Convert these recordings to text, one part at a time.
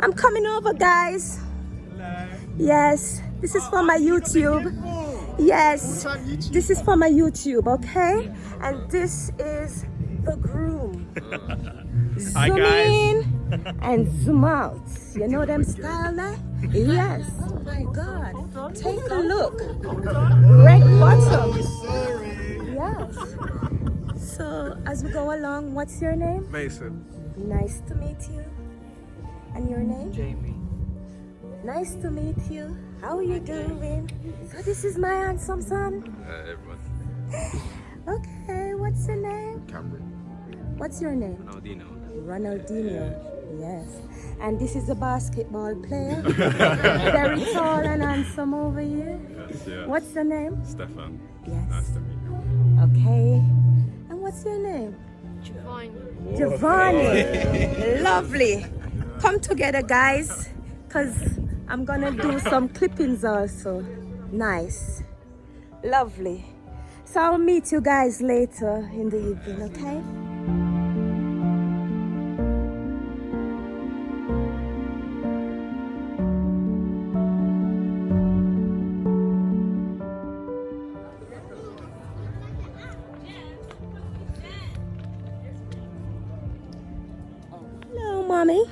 I'm coming over, guys. Yes, this is for my YouTube. Yes, this is for my YouTube, okay? And this is the groom. Hi, Zoom guys. in and zoom out. You know them style there? Yes. Oh my God. Take a look. Red bottoms. Yes. So as we go along, what's your name? Mason. Nice to meet you. And your name? Jamie. Nice to meet you. How are you doing? So this is my handsome son. Everyone. Okay, what's your name? Cameron. What's your name? Ronaldinho. Ronaldinho. Yes. And this is a basketball player. Very tall and handsome over here. Yes, yeah. What's your name? Stefan. Yes. Nice to meet you. Okay. And what's your name? Giovanni. Lovely. Come together, guys, because I'm gonna do some clippings also. Nice. Lovely. So I'll meet you guys later in the evening, okay? Hello, mommy.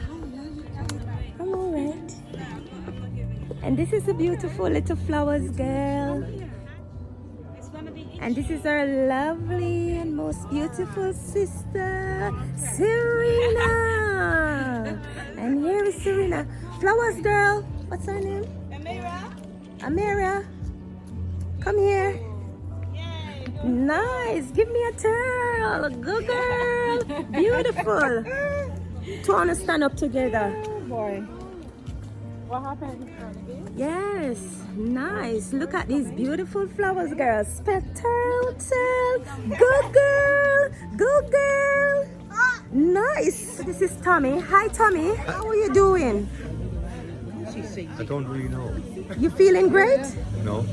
I'm all right. And this is a beautiful little flowers girl. And this is our lovely and most beautiful sister, Serena. And here is Serena. Flowers girl. What's her name? Amira. Come here. Nice. Give me a twirl. Good girl. Beautiful. Two wanna stand up together. Oh boy. What happened? Yes, nice. Look at these beautiful flowers, girls. Spectacle. Good girl. Good girl. Nice. This is Tommy. Hi, Tommy. How are you doing? I don't really know. You feeling great? No,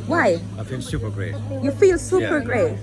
Why? I feel super great. You feel super Yeah. great.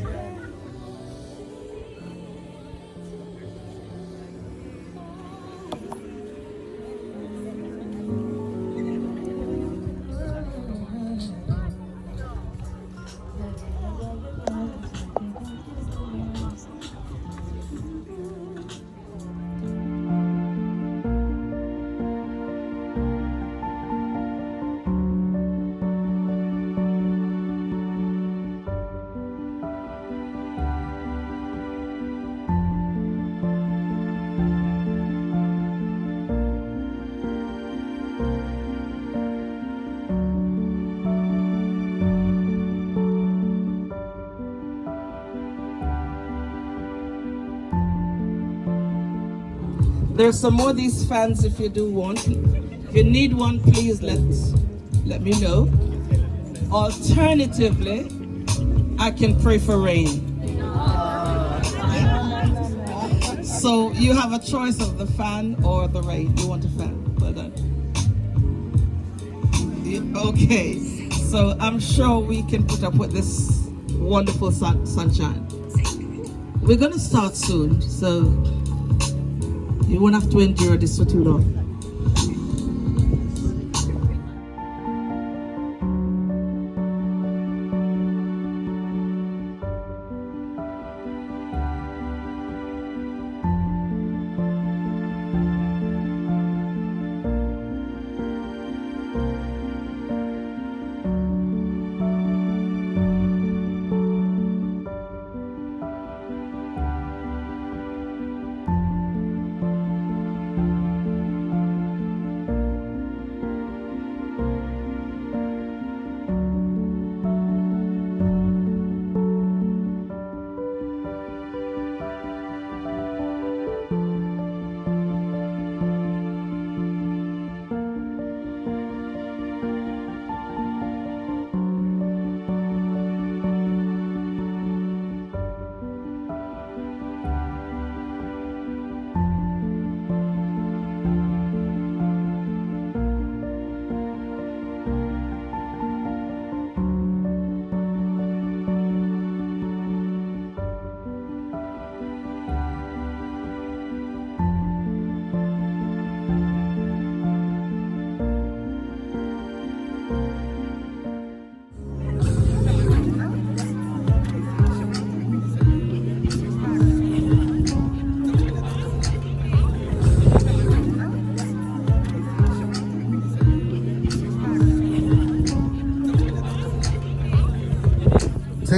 There's some more of these fans if you do want. If you need one, please let me know. Alternatively, I can pray for rain. So you have a choice of the fan or the rain. You want a fan? Well done. Okay, so I'm sure we can put up with this wonderful sunshine. We're gonna start soon, so you won't have to endure this for too long.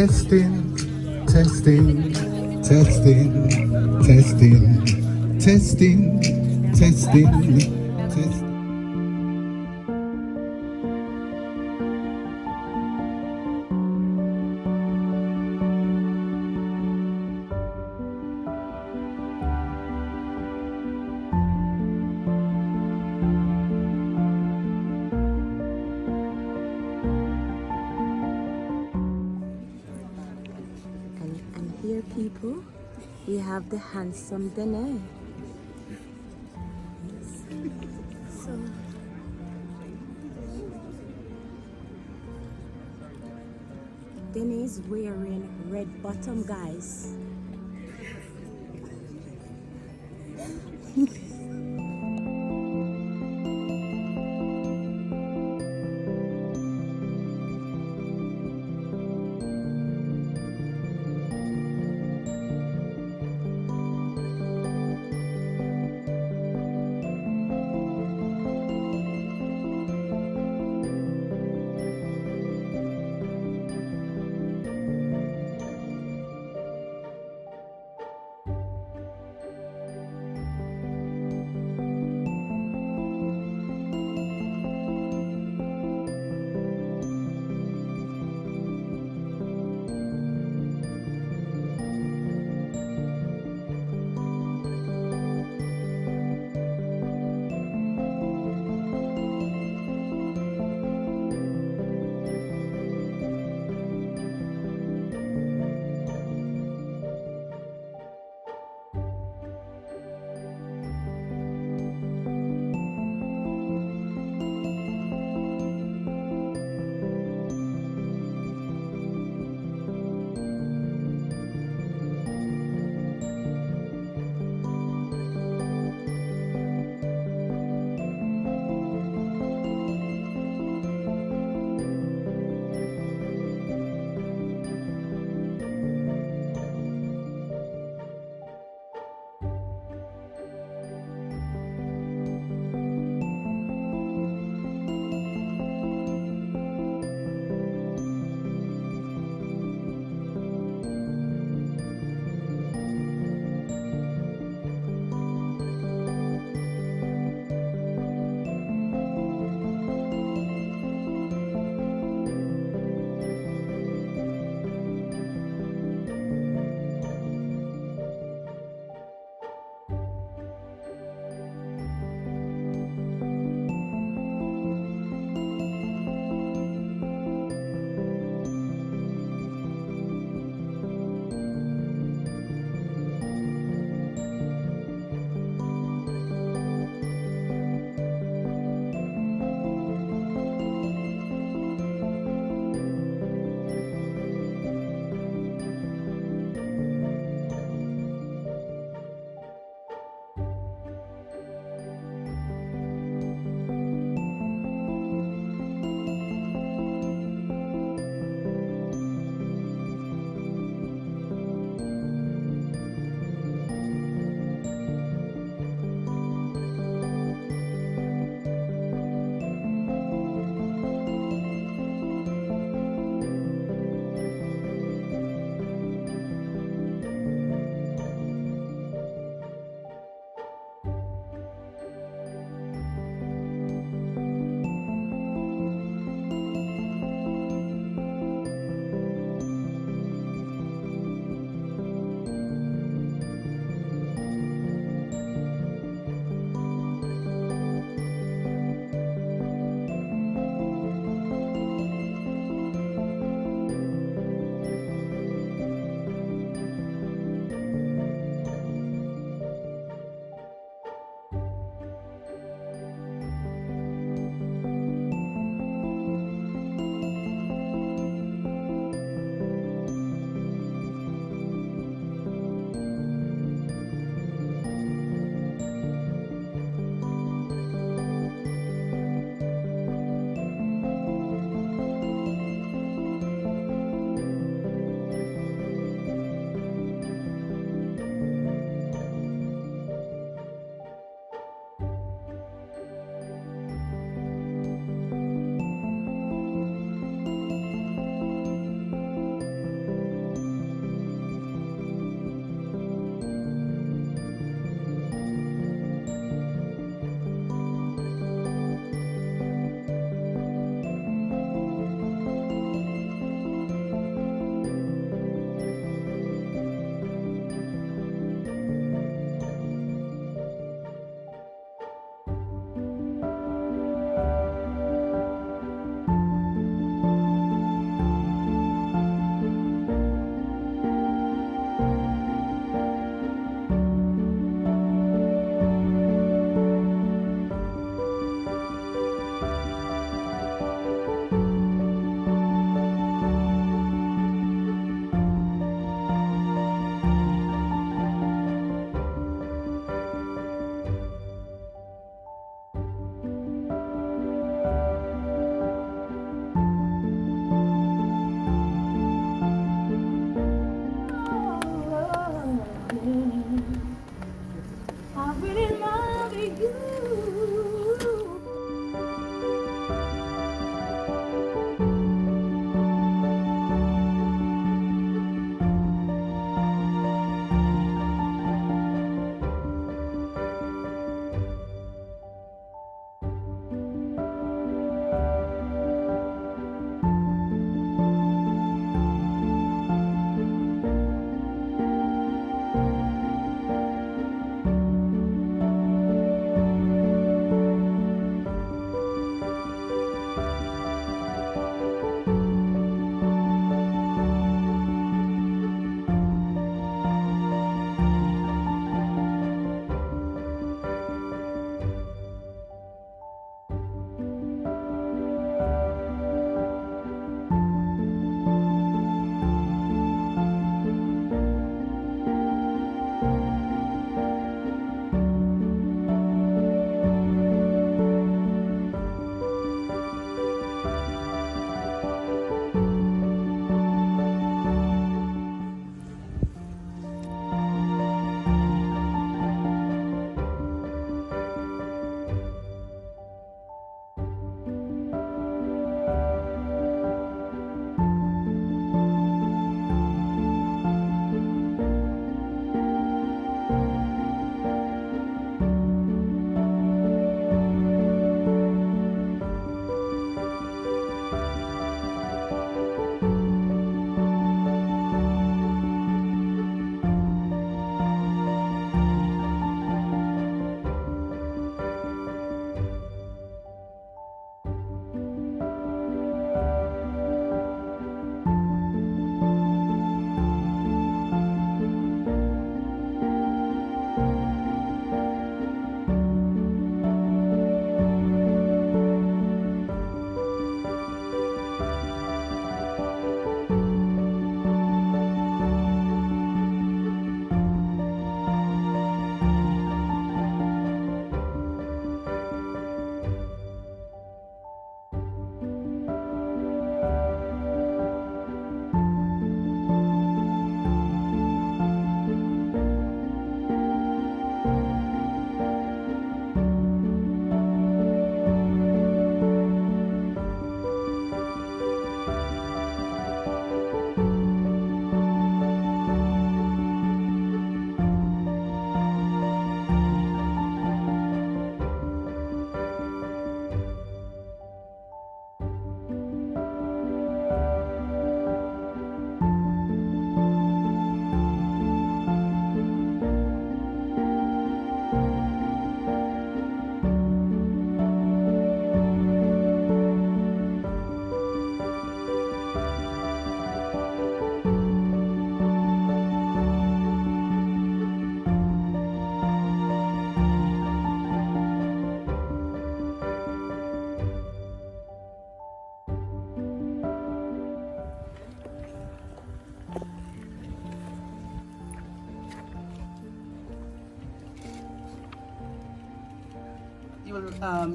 Testing, testing, testing, testing, testing, testing, testing. And here, people, we have the handsome Danaye. So, Danaye's wearing red bottom, guys.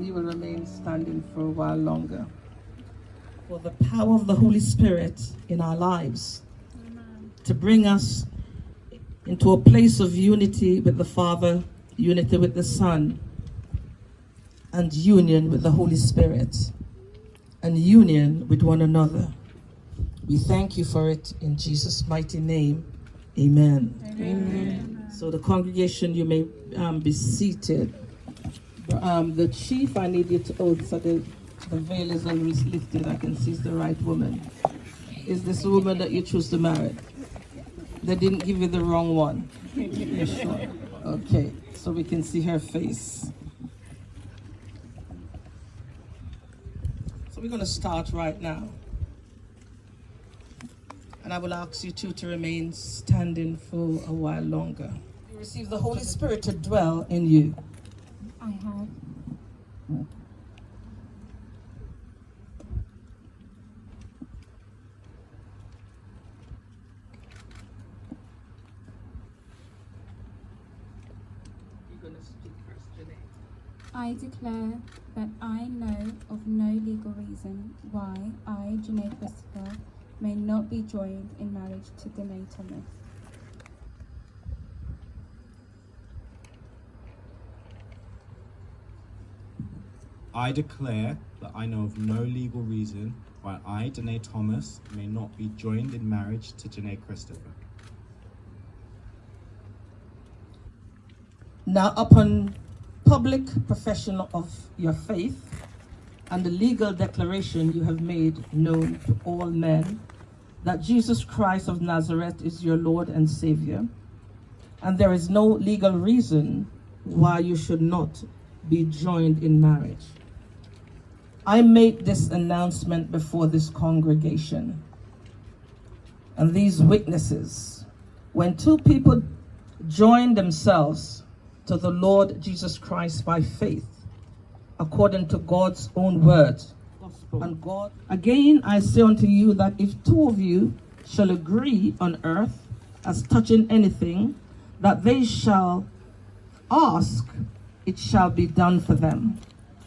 you will remain standing for a while longer. For the power of the Holy Spirit in our lives, to bring us into a place of unity with the Father, unity with the Son, and union with the Holy Spirit, and union with one another. We thank you for it in Jesus' mighty name. Amen. Amen. So the congregation, you may be seated. The chief, I need you to, so the veil is always lifted. I can see it's the right woman. Is this the woman that you choose to marry? They didn't give you the wrong one. You're sure? Okay, so we can see her face. So we're going to start right now. And I will ask you two to remain standing for a while longer. You receive the Holy Spirit to dwell in you. I have. You're going to speak first, Jenaye. I declare that I know of no legal reason why I, Danaye Christopher, may not be joined in marriage to Danaye Thomas. I declare that I know of no legal reason why I, Danaye Thomas, may not be joined in marriage to Jenaye Christopher. Now, upon public profession of your faith and the legal declaration you have made known to all men that Jesus Christ of Nazareth is your Lord and Savior, and there is no legal reason why you should not be joined in marriage, I make this announcement before this congregation and these witnesses. When two people join themselves to the Lord Jesus Christ by faith, according to God's own word, and God, again I say unto you that if two of you shall agree on earth as touching anything that they shall ask, it shall be done for them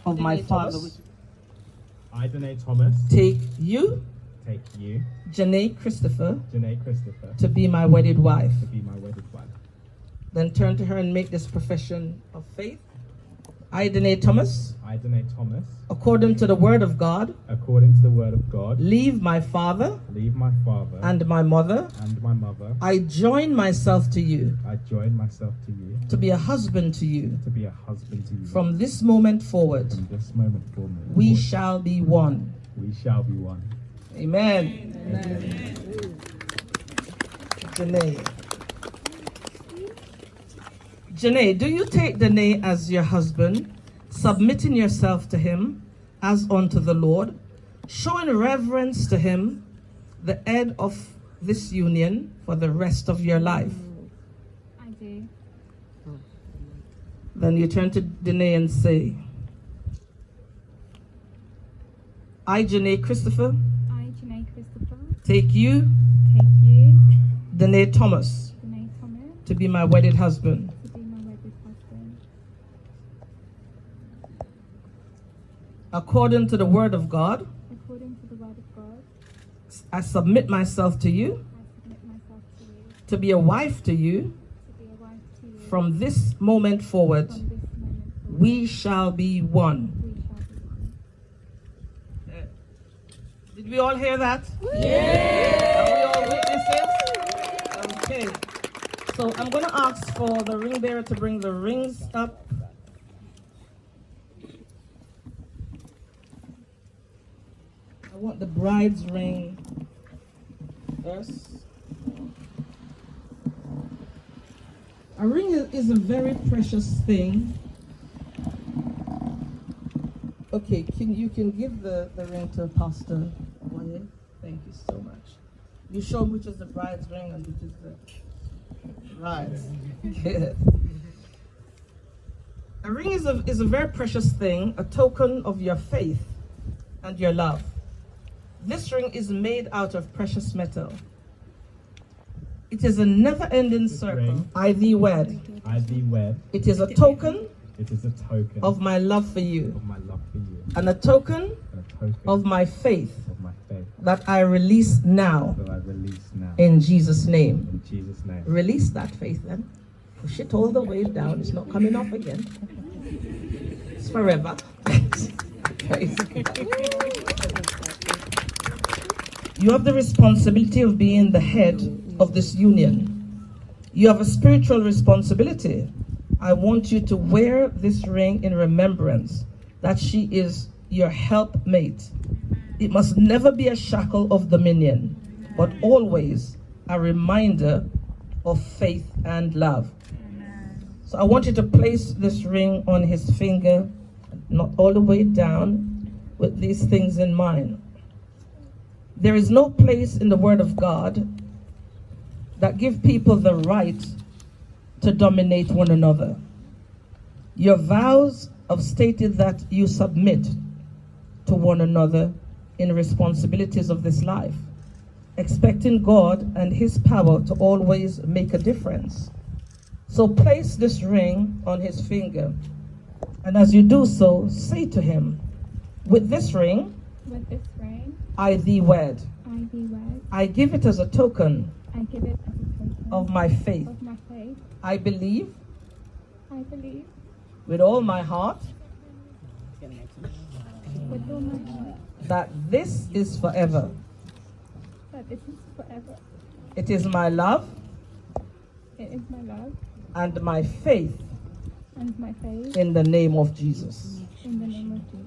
of my Father. I, Danaye Thomas, Take you, Jenaye Christopher, Christopher, to be my wedded wife. to be my wedded wife. Then turn to her and make this profession of faith. I, Danaye Thomas, I, Danaye Thomas, according to the word of God, according to the word of God, leave my father leave my father and my mother. and my mother. I join myself to you I join myself to you to be a husband to you. to be a husband to you. From this moment forward, From this moment forward, we shall be one. we shall be one. Amen. Jenaye. Jenaye, do you take Danaye as your husband, submitting yourself to him as unto the Lord, showing reverence to him, the head of this union, for the rest of your life? I do. Then you turn to Danaye and say, I, Jenaye Christopher, I, Jenaye Christopher, take you, Danaye Thomas, Danaye Thomas, to be my wedded husband. to be my wedded husband. According to the word of God, According to the word of God, I submit myself to you, I submit myself to you, to be a wife to you. to be a wife to you. From this moment forward, From this moment forward, we shall be one. we shall be one. Did we all hear that? Yeah! Are we all witnesses? Okay. So I'm going to ask for the ring bearer to bring the rings up. I want the bride's ring first. A ring is a very precious thing. Okay, you can give the ring to Pastor Homay. Thank you so much. You show which is the bride's ring and which is the right. Good. A ring is a very precious thing, a token of your faith and your love. This ring is made out of precious metal. It is a never-ending circle. I thee wed. I thee wed. It is a token It is a token of my love for you, of my love for you, and a token and a token of my faith of my faith that I release now that I release now. in Jesus' name. In Jesus' name. Release that faith then. Push it all the way down. It's not coming off again. It's forever. Praise God. You have the responsibility of being the head of this union. You have a spiritual responsibility. I want you to wear this ring in remembrance that she is your helpmate. It must never be a shackle of dominion, but always a reminder of faith and love. So I want you to place this ring on his finger, not all the way down, with these things in mind. There is no place in the Word of God that give people the right to dominate one another. Your vows have stated that you submit to one another in responsibilities of this life, expecting God and his power to always make a difference. So place this ring on his finger, and as you do so, say to him, with this ring, I thee wed. I give it as a token of my faith. I believe with all my heart with all my heart that this is forever. that this is forever. It is my love It is my love and my faith and my faith in the name of Jesus. in the name of Jesus.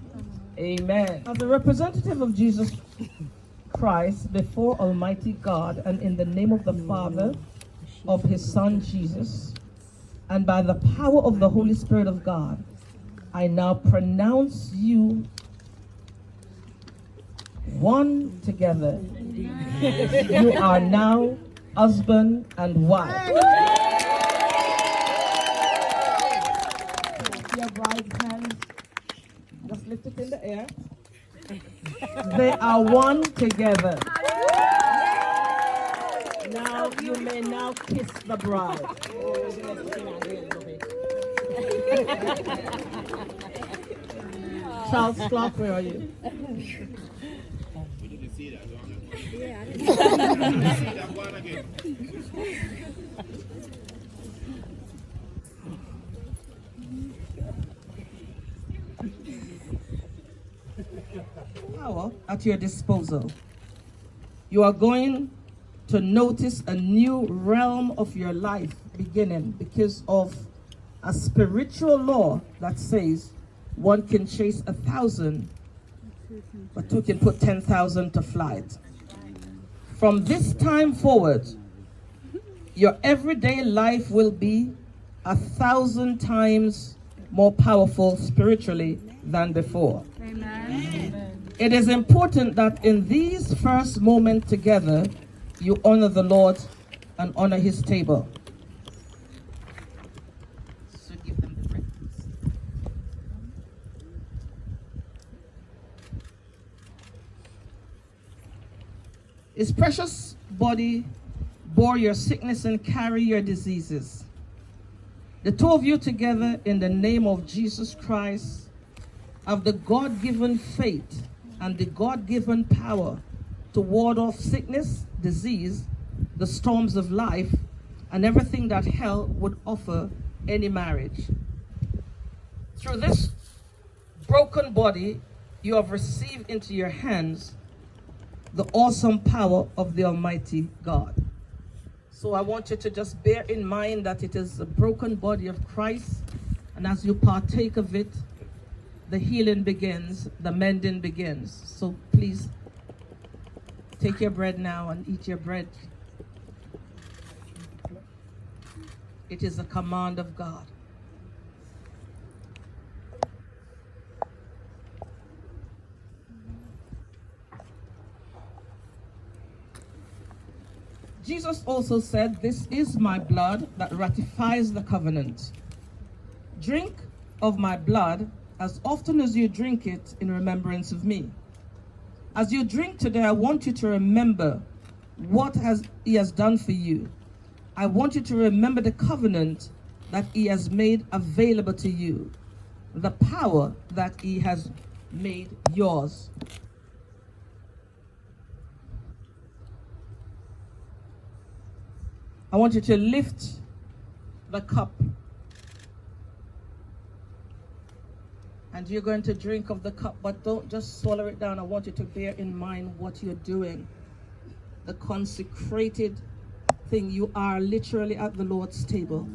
Amen. As a representative of Jesus Christ before Almighty God and in the name of the Father, of his Son Jesus, and by the power of the Holy Spirit of God, I now pronounce you one together. You are now husband and wife. Your bride's hands, just lift it in the air. They are one together. Now you may now kiss the bride. Charles Clark, where are you? We didn't see that. Yeah, I didn't see that one again. Power at your disposal. You are going to notice a new realm of your life beginning because of a spiritual law that says one can chase 1,000, but two can put 10,000 to flight. From this time forward, your everyday life will be 1,000 times more powerful spiritually than before. It is important that in these first moments together, you honor the Lord and honor his table. So give them the bread, please. His precious body bore your sickness and carry your diseases. The two of you together in the name of Jesus Christ have the God-given faith and the God-given power to ward off sickness, disease, the storms of life, and everything that hell would offer any marriage. Through this broken body, you have received into your hands the awesome power of the Almighty God. So I want you to just bear in mind that it is the broken body of Christ, and as you partake of it, the healing begins, the mending begins. So please take your bread now and eat your bread. It is a command of God. Jesus also said, "This is my blood that ratifies the covenant. Drink of my blood as often as you drink it in remembrance of me." As you drink today, I want you to remember what he has done for you. I want you to remember the covenant that he has made available to you, the power that he has made yours. I want you to lift the cup, and you're going to drink of the cup, but don't just swallow it down. I want you to bear in mind what you're doing. The consecrated thing. You are literally at the Lord's table.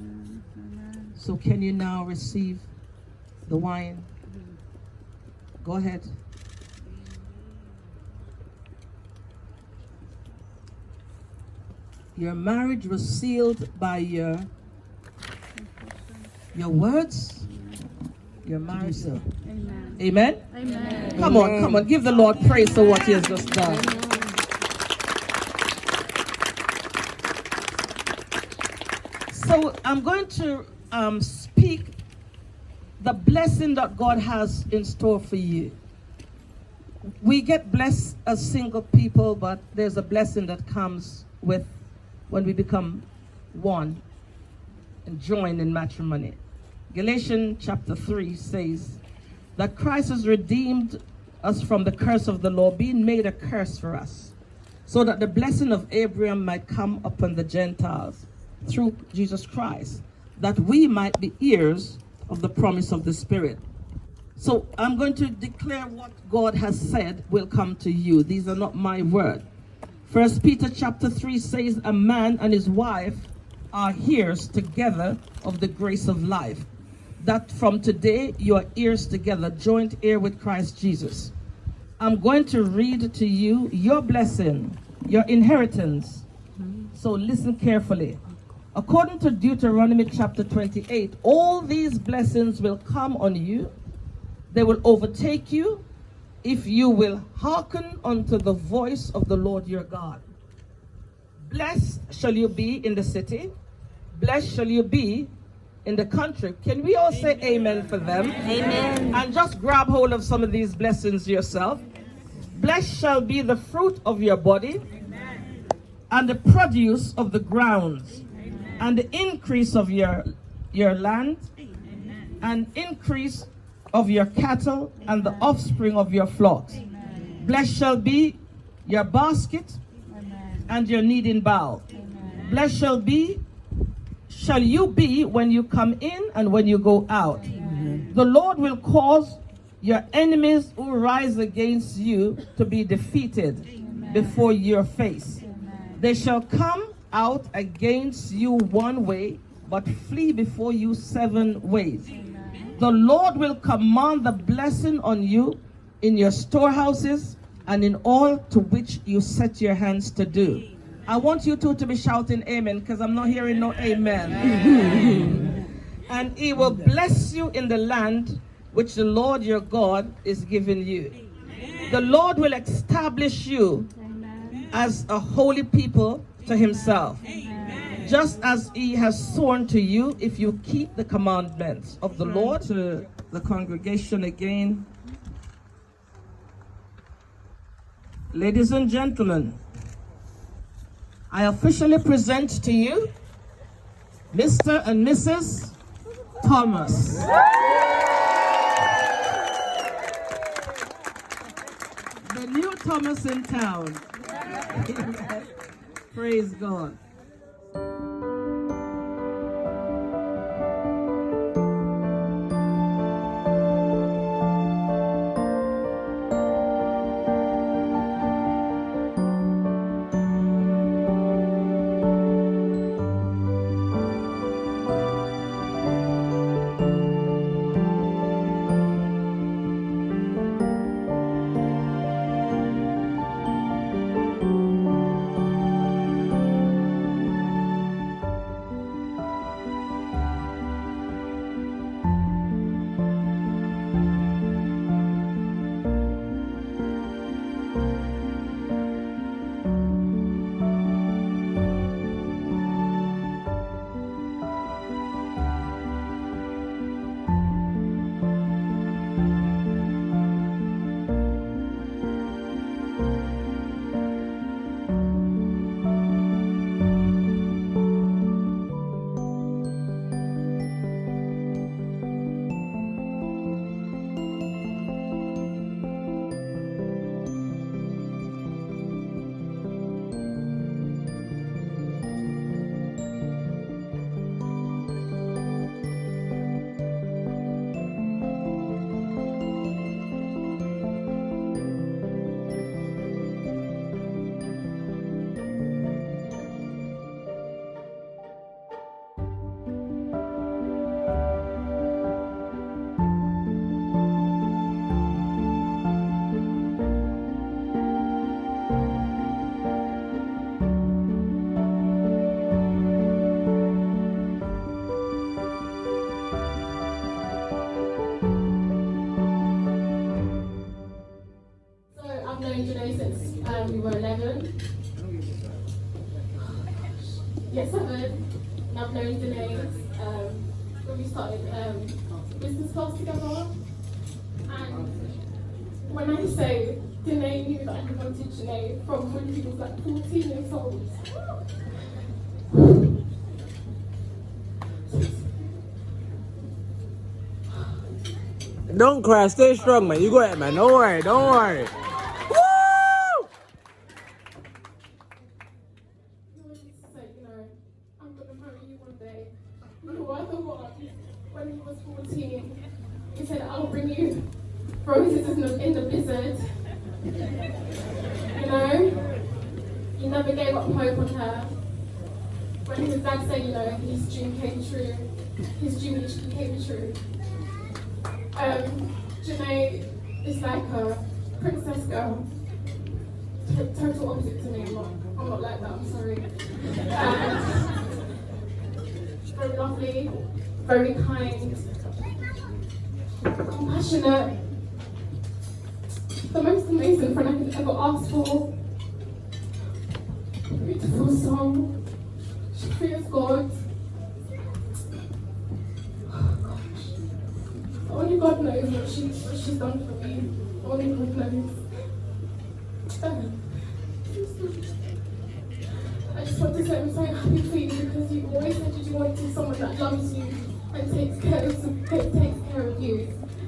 So can you now receive the wine? Go ahead. Your marriage was sealed by your words, your marriage. Amen. Amen. Amen. Come on, give the Lord praise for what he has just done. So I'm going to speak the blessing that God has in store for you. We get blessed as single people, but there's a blessing that comes with when we become one and join in matrimony. Galatians chapter 3 says that Christ has redeemed us from the curse of the law, being made a curse for us, so that the blessing of Abraham might come upon the Gentiles through Jesus Christ, that we might be heirs of the promise of the Spirit. So I'm going to declare what God has said will come to you. These are not my word. 1 Peter chapter 3 says, a man and his wife are heirs together of the grace of life. That from today you are heirs together, joint heir with Christ Jesus. I'm going to read to you your blessing, your inheritance. So listen carefully. According to Deuteronomy chapter 28, all these blessings will come on you. They will overtake you if you will hearken unto the voice of the Lord your God. Blessed shall you be in the city. Blessed shall you be in the country. Can we all say amen for them? Amen. And just grab hold of some of these blessings yourself. Blessed shall be the fruit of your body, and the produce of the grounds, and the increase of your land, and increase of your cattle, and the offspring of your flocks. Blessed shall be your basket and your kneading bowl. Blessed shall you be when you come in and when you go out. The Lord will cause your enemies who rise against you to be defeated before your face. They shall come out against you one way, but flee before you 7 ways. The Lord will command the blessing on you in your storehouses and in all to which you set your hands to do. I want you two to be shouting amen, because I'm not hearing no amen. And he will bless you in the land which the Lord your God is giving you. The Lord will establish you as a holy people to himself, just as he has sworn to you, if you keep the commandments of the Lord. To the congregation again. Ladies and gentlemen, I officially present to you Mr. and Mrs. Thomas. The new Thomas in town. Praise God. I've known Jenaye since we were 11. Yes, 7. And I've known Danaye when we started business class together. And when I say Danaye knew that I wanted Jenaye from when he was like 14 years old. Don't cry, stay strong, man. You go ahead, man. Don't worry, don't worry. Woo! He always used to say, I'm going to marry you one day. You are the one. When he was 14, he he said, I'll bring you roses in the blizzard. You know? He never gave up hope on her. When his dad said, you know, his dream came true, his dream literally came true. Jenaye is like a princess girl. Total opposite to me. I'm not like that, I'm sorry. Very lovely, very kind, compassionate, the most amazing friend I could ever ask for. Beautiful soul. She fears God. Oh gosh. Only God knows what she's done for me. Only God knows. I just want to say I'm so happy for you because you always said you wanted someone that loves you and takes care of you,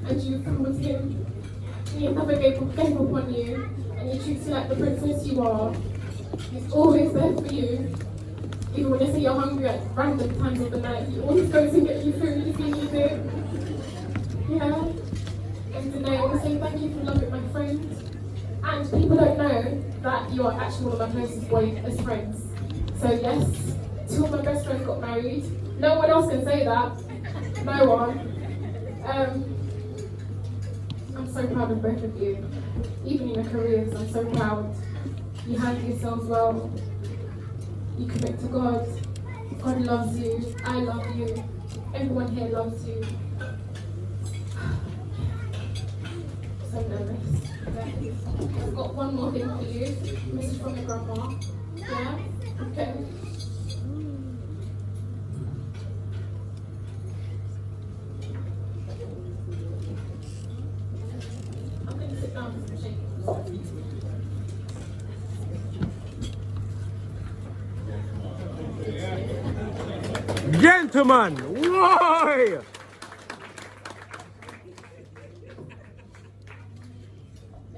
and you found him. He never gave up on you, and he treats you like the princess you are. He's always there for you. Even when they say you're hungry at random times of the night, he always goes and gets you food if you need it. Yeah. And today I want to say thank you for loving my friend. And people don't know that you are actually one of my closest boys friends. So yes, 2 of my best friends got married. No one else can say that. No one. I'm so proud of both of you. Even in your careers, I'm so proud. You handle yourselves well. You commit to God. God loves you. I love you. Everyone here loves you. So nervous. I've got one more thing for you. Message from your grandma. Yeah? Okay. I'm going to sit down for some shaking. Gentlemen, why?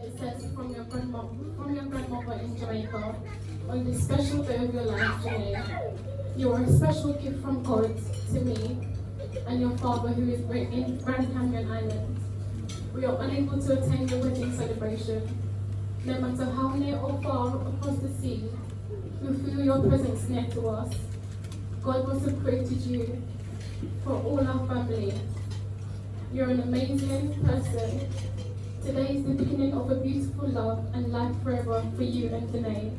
It says from your grandmother in Jamaica, on this special day of your life, Jenaye, you are a special gift from God to me and your father who is in Grand Canyon Island. We are unable to attend your wedding celebration. No matter how near or far across the sea, we feel your presence near to us. God must have created you for all our family. You're an amazing person. Today is the beginning of a beautiful love and life forever for you and Danaye.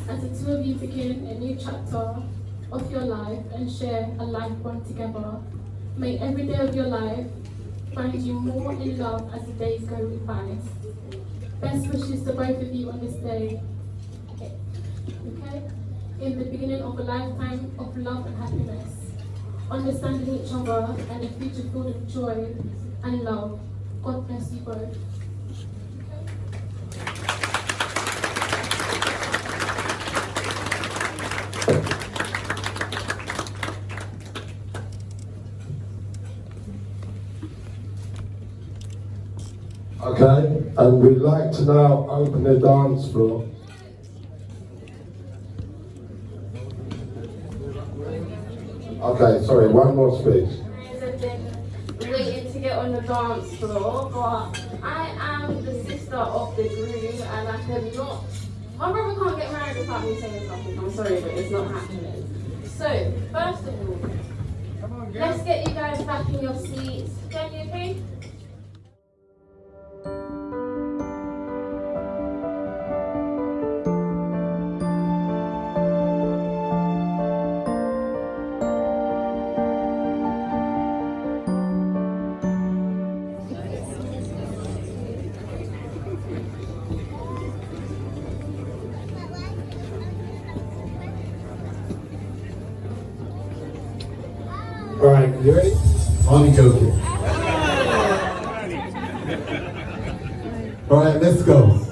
As the two of you begin a new chapter of your life and share a life bond together, may every day of your life find you more in love as the days go by. Best wishes to both of you on this day. Okay? In the beginning of a lifetime of love and happiness, understanding each other and a future full of joy and love. God bless you both. Okay, and we'd like to now open the dance floor. Okay, sorry, one more speech. I've been waiting to get on the dance floor, but I am the sister of the groom and I cannot. My brother can't get married without me saying something. I'm sorry, but it's not happening. So, first of all, let's get you guys back in your seats. Can you okay? Alright, you ready? Only joking. Alright, let's go.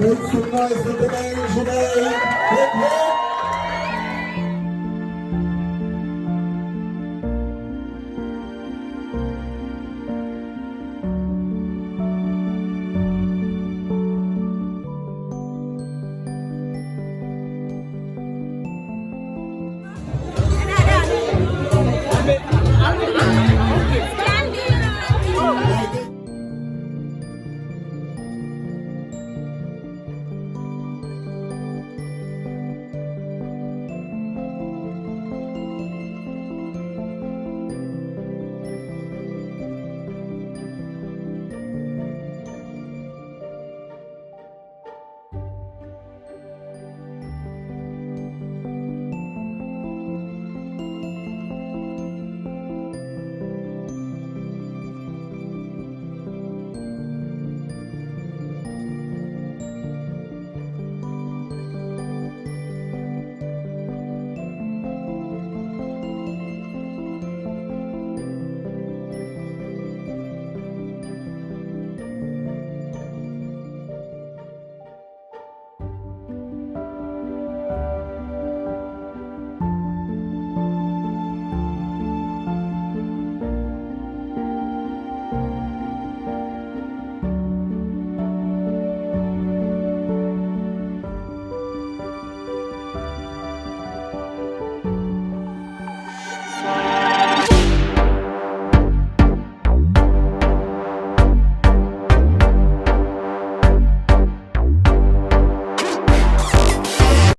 Make some noise for Danaye and Jenaye.